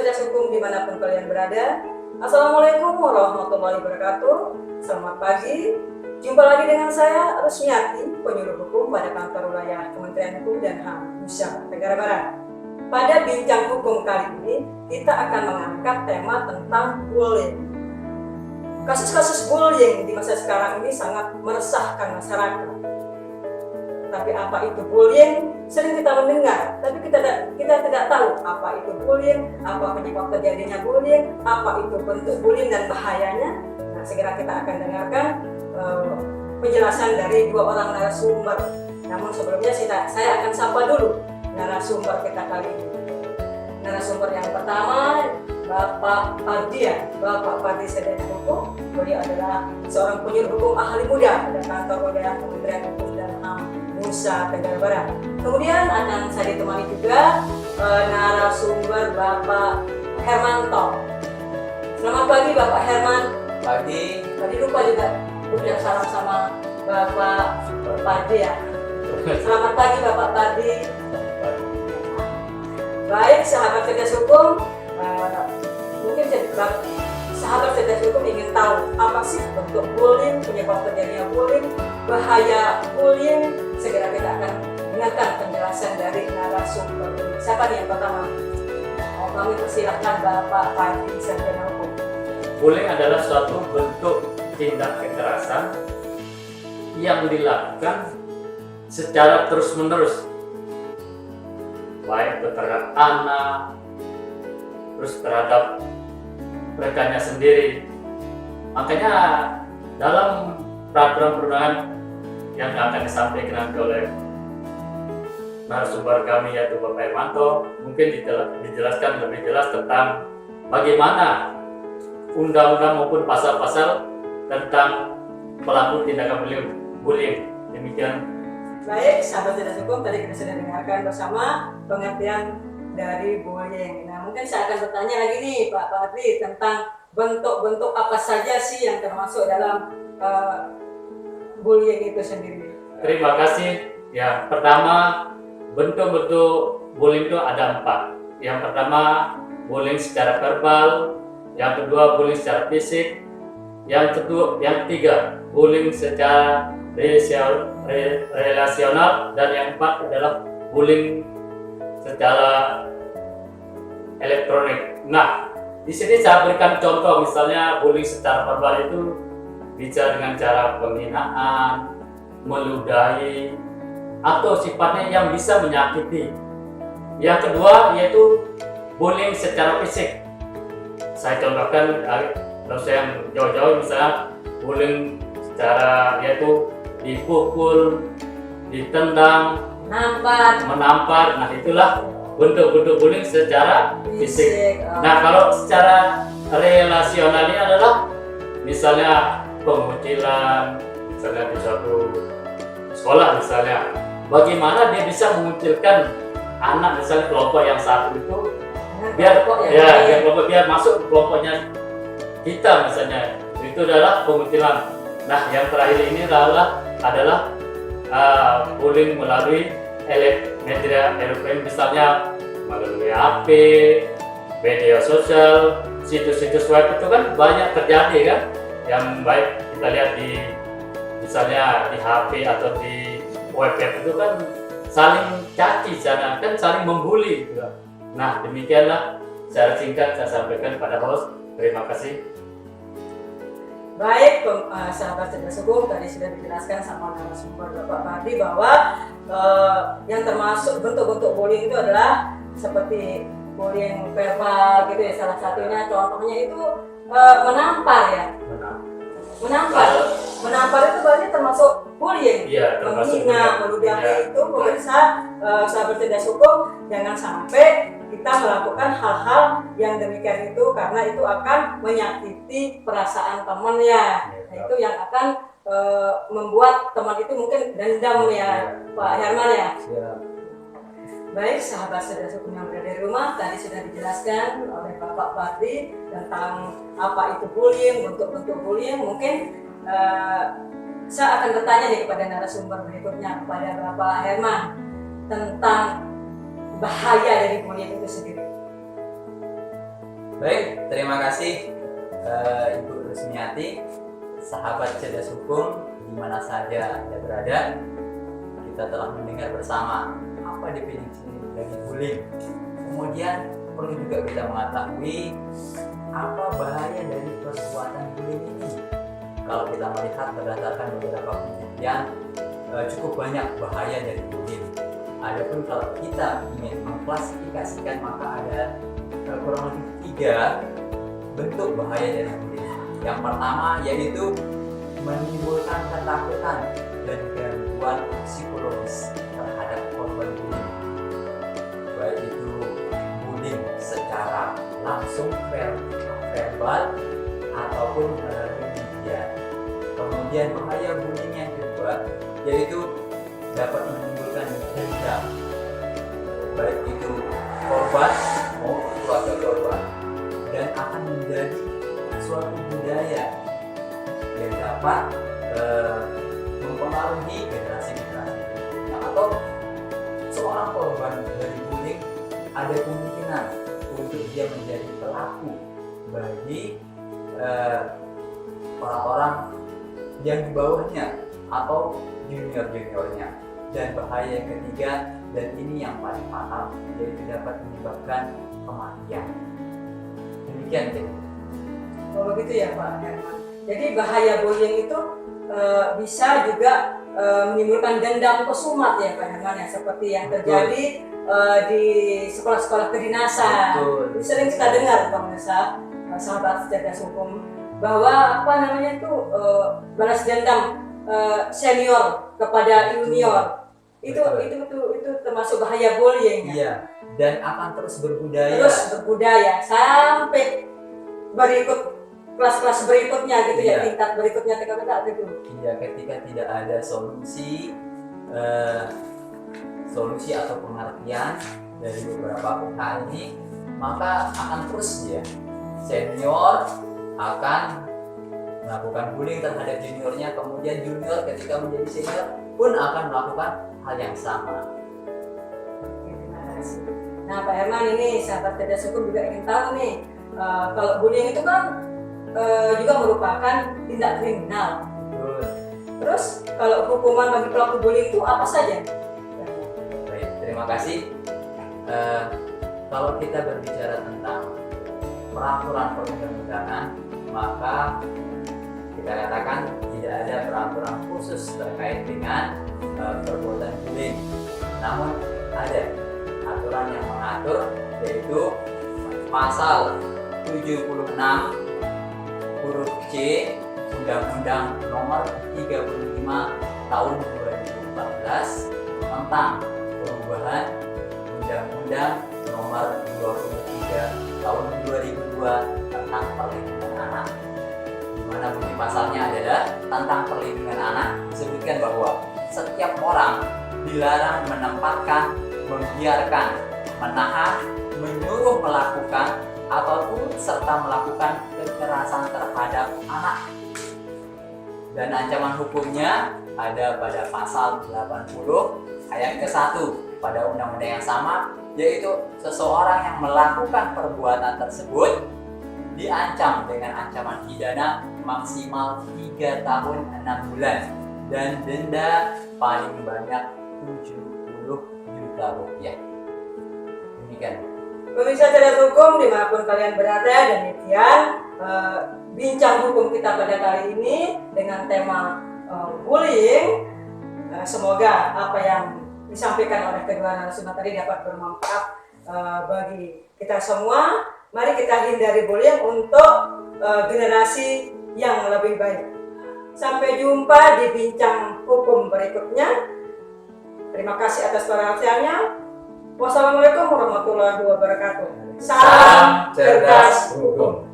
cerdas hukum dimanapun kalian berada. Assalamualaikum warahmatullahi wabarakatuh. Selamat pagi. Jumpa lagi dengan saya Rusmiati, penyuluh hukum pada kantor wilayah Kementerian Hukum dan HAM Nusa Tenggara Barat. Pada bincang hukum kali ini, kita akan mengangkat tema tentang bullying. Kasus-kasus bullying di masa sekarang ini sangat meresahkan masyarakat. Tapi apa itu bullying? Sering kita mendengar, tapi kita tidak tahu apa itu bullying, apa penyebab terjadinya bullying, apa itu bentuk bullying dan bahayanya. Nah, segera kita akan dengarkan penjelasan dari dua orang narasumber. Namun sebelumnya saya akan sapa dulu narasumber kita kali ini. Narasumber yang pertama, Bapak Pardi, Bapak Pardi Sedana Hukum. Beliau adalah seorang penyuluh hukum ahli muda pada kantor wilayah Kementerian Hukum dan HAM Nusa Tenggara Barat. Kemudian akan saya ditemani juga narasumber Bapak Hermanto. Selamat pagi Bapak Herman. Pagi. Tadi lupa juga ucap salam sama Bapak Pardi ya. Selamat pagi Bapak Pardi. Baik sahabat cerdas hukum, mungkin sahabat cerdas hukum ingin tahu apa sih bentuk bullying, penyebab terjadinya bullying, bahaya bullying. Segera kita akan dengarkan penjelasan dari narasumber. Siapa nih yang pertama? Kami persilahkan Bapak Pardi Sedana Hukum. Bullying adalah suatu bentuk tindak kekerasan yang dilakukan secara terus-menerus, baik terhadap anak, terus terhadap rekannya sendiri. Makanya dalam peraturan perundangan yang akan disampaikan nanti oleh narasumber kami yaitu Bapak Hermanto, mungkin dijelaskan lebih jelas tentang bagaimana undang-undang maupun pasal-pasal tentang pelaku tindakan bullying. Demikian. Baik, sahabat cerdas hukum, tadi kita sudah dengarkan bersama pengertian dari bullying. Nah, mungkin saya akan bertanya lagi nih Pak Pardi tentang bentuk-bentuk apa saja sih yang termasuk dalam bullying itu sendiri. Terima kasih. Yang pertama, bentuk-bentuk bullying itu ada 4. Yang pertama, bullying secara verbal. Yang kedua, bullying secara fisik. Yang ketiga, bullying secara relasional. Dan yang keempat adalah bullying secara elektronik. Nah, di sini saya berikan contoh, misalnya bullying secara verbal itu bicara dengan cara penghinaan, meludahi, atau sifatnya yang bisa menyakiti. Yang kedua yaitu bullying secara fisik. Saya contohkan kalau saya yang jauh-jauh, misalnya bullying secara yaitu dipukul, ditendang, menampar. Nah, itulah bentuk-bentuk bullying secara fisik. Nah, kalau secara relasionalnya adalah misalnya pengucilan, misalnya di suatu sekolah misalnya, bagaimana dia bisa mengucilkan anak misalnya kelompok yang satu itu biar masuk kelompoknya kita misalnya, itu adalah pengucilan. Nah, yang terakhir ini adalah bullying melalui media elektronik, misalnya melalui HP, media sosial, situs-situs web. Itu kan banyak terjadi kan, yang baik kita lihat di misalnya di HP atau di web itu kan saling caci, kan saling membuli gitu. Nah, demikianlah secara singkat saya sampaikan pada host. Terima kasih. Baik, sahabat cerdas hukum, tadi sudah dijelaskan sama narasumber Bapak Pardi bahwa yang termasuk bentuk-bentuk bullying itu adalah seperti bullying verbal gitu ya, salah satunya contohnya itu menampar ya. Menampar itu berarti termasuk bullying. Iya, termasuk menghina, meludahi itu pemirsa sahabat cerdas hukum, jangan sampai kita melakukan hal-hal yang demikian itu, karena itu akan menyakiti perasaan temannya. Nah, itu yang akan membuat teman itu mungkin dendam ya, Pak Herman ya. Baik, sahabat cerdas hukum yang berada di rumah, tadi sudah dijelaskan oleh Bapak Pardi tentang apa itu bullying, bentuk-bentuk bullying. Mungkin saya akan bertanya nih kepada narasumber berikutnya, kepada Bapak Herman, tentang bahaya dari bullying itu sendiri. Baik, terima kasih Ibu Rusmiati, sahabat cerdas hukum di mana saja Anda berada. Kita telah mendengar bersama apa definisi dari bullying. Kemudian perlu juga kita mengetahui apa bahaya dari perbuatan bullying ini. Kalau kita melihat berdasarkan beberapa penelitian, cukup banyak bahaya dari bullying. Adapun kalau kita ingin mengklasifikasikan, maka ada kurang lebih 3 bentuk bahaya dari bullying. Yang pertama yaitu menimbulkan ketakutan dan gangguan psikologis terhadap korban bullying, baik itu bullying secara langsung verbal ataupun melalui media. Kemudian bahaya bullying yang kedua yaitu dapat menimbulkan dendam, baik itu korban maupun keluarga korban, dan akan menjadi suatu budaya yang dapat mempengaruhi generasi-generasi berikutnya. Atau seorang korban dari bullying ada kemungkinan untuk dia menjadi pelaku bagi orang-orang yang di bawahnya atau junior-juniornya. Dan bahaya yang ketiga, dan ini yang paling fatal, yaitu dapat menyebabkan kematian. Demikian jadi. Oh begitu ya Pak Herman. Jadi bahaya bullying itu bisa juga menimbulkan dendam pesumat ya Pak Herman ya, seperti yang terjadi di sekolah-sekolah kedinasan. Betul. Sering kita dengar pemirsa, sahabat cerdas hukum, bahwa apa namanya itu balas dendam senior kepada junior. Itu termasuk bahaya bullying. Iya, dan akan terus berbudaya. Terus berbudaya sampai berikut kelas-kelas berikutnya gitu ya, tingkat berikutnya gitu. Iya, ketika tidak ada solusi atau pengertian dari beberapa pihak ini, maka akan terus dia senior akan melakukan bullying terhadap juniornya, kemudian junior ketika menjadi senior pun akan melakukan hal yang sama. Terima kasih. Nah Pak Herman, ini sahabat cerdas hukum juga ingin tahu nih, kalau bullying itu kan juga merupakan tindak kriminal. Betul. Terus kalau hukuman bagi pelaku bullying itu apa saja? Baik, terima kasih. Kalau kita berbicara tentang peraturan perundang-undangan, maka kita katakan tidak ada peraturan khusus terkait dengan perbuatan bullying. Namun ada aturan yang mengatur, yaitu pasal 76 huruf C Undang-Undang Nomor 35 Tahun 2014 tentang perubahan Undang-Undang Nomor 23 Tahun 2002 tentang perlindungan anak. Di mana bunyi pasalnya adalah tentang perlindungan anak, disebutkan bahwa setiap orang dilarang menempatkan, membiarkan, menahan, menyuruh melakukan ataupun serta melakukan kekerasan terhadap anak. Dan ancaman hukumnya ada pada pasal 80 ayat ke-1 pada undang-undang yang sama, yaitu seseorang yang melakukan perbuatan tersebut diancam dengan ancaman pidana maksimal 3 tahun 6 bulan dan denda paling banyak 70 juta rupiah. Demikian. Pemirsa cerdas hukum dimanapun kalian berada, demikian bincang hukum kita pada kali ini dengan tema bullying. Semoga apa yang disampaikan oleh kedua narasumber tadi dapat bermanfaat bagi kita semua. Mari kita hindari bullying untuk generasi yang lebih baik. Sampai jumpa di bincang hukum berikutnya. Terima kasih atas perhatiannya. Wassalamualaikum warahmatullahi wabarakatuh. Salam cerdas hukum.